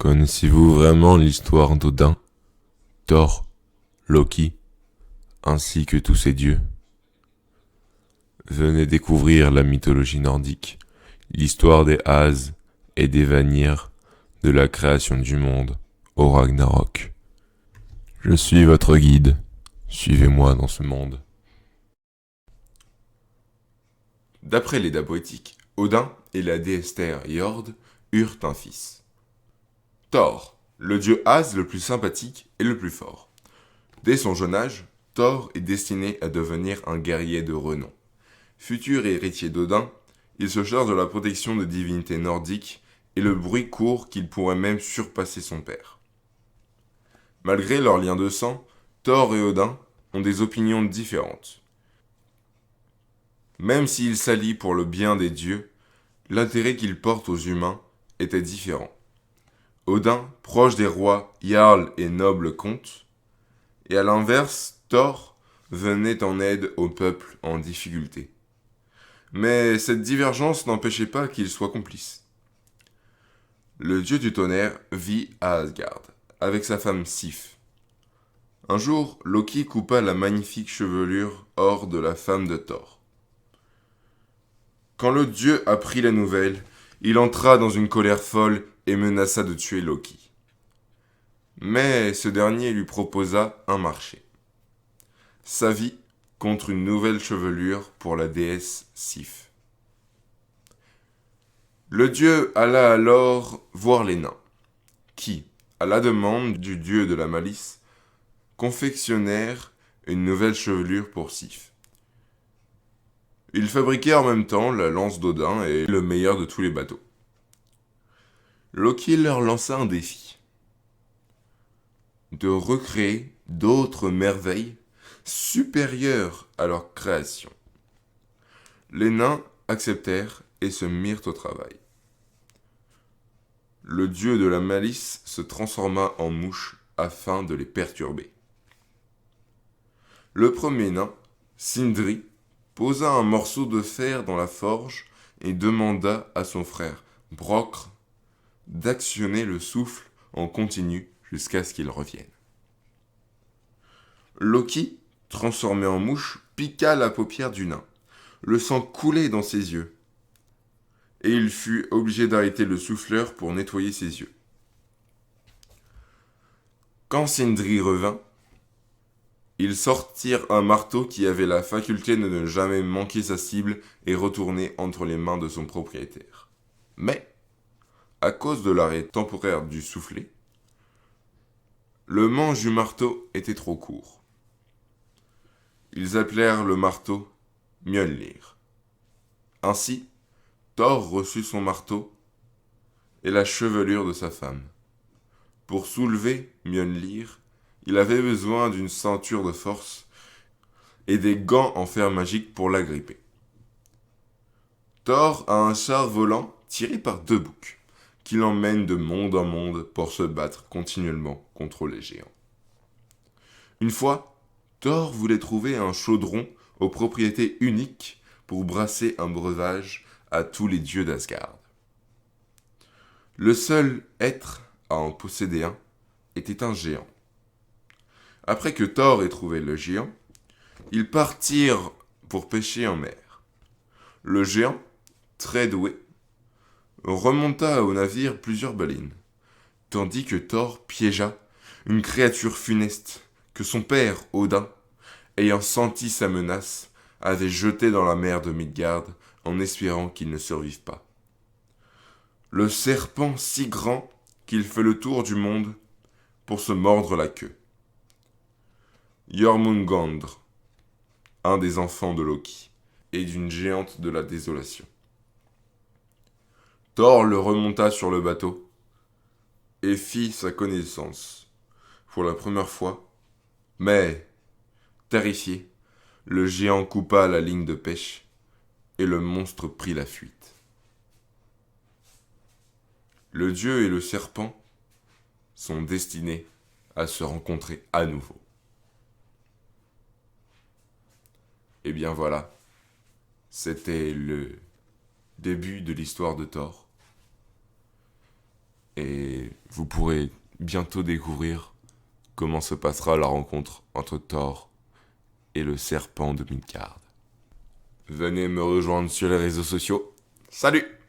Connaissez-vous vraiment l'histoire d'Odin, Thor, Loki, ainsi que tous ces dieux? Venez découvrir la mythologie nordique, l'histoire des As et des Vanir, de la création du monde au Ragnarok. Je suis votre guide, suivez-moi dans ce monde. D'après l'Edda poétique, Odin et la déesse Terre Jord eurent un fils. Thor, le dieu As le plus sympathique et le plus fort. Dès son jeune âge, Thor est destiné à devenir un guerrier de renom. Futur héritier d'Odin, il se charge de la protection des divinités nordiques et le bruit court qu'il pourrait même surpasser son père. Malgré leur lien de sang, Thor et Odin ont des opinions différentes. Même s'ils s'allient pour le bien des dieux, l'intérêt qu'ils portent aux humains était différent. Odin, proche des rois, jarls et nobles comtes, et à l'inverse, Thor venait en aide aux peuples en difficulté. Mais cette divergence n'empêchait pas qu'ils soient complices. Le dieu du tonnerre vit à Asgard, avec sa femme Sif. Un jour, Loki coupa la magnifique chevelure or de la femme de Thor. Quand le dieu apprit la nouvelle, il entra dans une colère folle et menaça de tuer Loki. Mais ce dernier lui proposa un marché. Sa vie contre une nouvelle chevelure pour la déesse Sif. Le dieu alla alors voir les nains, qui, à la demande du dieu de la malice, confectionnèrent une nouvelle chevelure pour Sif. Ils fabriquaient en même temps la lance d'Odin et le meilleur de tous les bateaux. Loki leur lança un défi. De recréer d'autres merveilles supérieures à leur création. Les nains acceptèrent et se mirent au travail. Le dieu de la malice se transforma en mouche afin de les perturber. Le premier nain, Sindri, posa un morceau de fer dans la forge et demanda à son frère, Brokr, d'actionner le souffle en continu jusqu'à ce qu'il revienne. Loki, transformé en mouche, piqua la paupière du nain. Le sang coulait dans ses yeux, et il fut obligé d'arrêter le souffleur pour nettoyer ses yeux. Quand Sindri revint, ils sortirent un marteau qui avait la faculté de ne jamais manquer sa cible et retourner entre les mains de son propriétaire. Mais, à cause de l'arrêt temporaire du soufflet, le manche du marteau était trop court. Ils appelèrent le marteau Mjolnir. Ainsi, Thor reçut son marteau et la chevelure de sa femme. Pour soulever Mjolnir, il avait besoin d'une ceinture de force et des gants en fer magique pour l'agripper. Thor a un char volant tiré par 2 boucs, qui l'emmène de monde en monde pour se battre continuellement contre les géants. Une fois, Thor voulait trouver un chaudron aux propriétés uniques pour brasser un breuvage à tous les dieux d'Asgard. Le seul être à en posséder un était un géant. Après que Thor ait trouvé le géant, ils partirent pour pêcher en mer. Le géant, très doué, remonta au navire plusieurs baleines, tandis que Thor piégea une créature funeste que son père, Odin, ayant senti sa menace, avait jetée dans la mer de Midgard en espérant qu'il ne survive pas. Le serpent si grand qu'il fait le tour du monde pour se mordre la queue. Jormungandr, un des enfants de Loki, et d'une géante de la désolation. Thor le remonta sur le bateau et fit sa connaissance pour la première fois, mais, terrifié, le géant coupa la ligne de pêche et le monstre prit la fuite. Le dieu et le serpent sont destinés à se rencontrer à nouveau. Et bien voilà, c'était le début de l'histoire de Thor. Et vous pourrez bientôt découvrir comment se passera la rencontre entre Thor et le serpent de Midgard. Venez me rejoindre sur les réseaux sociaux. Salut!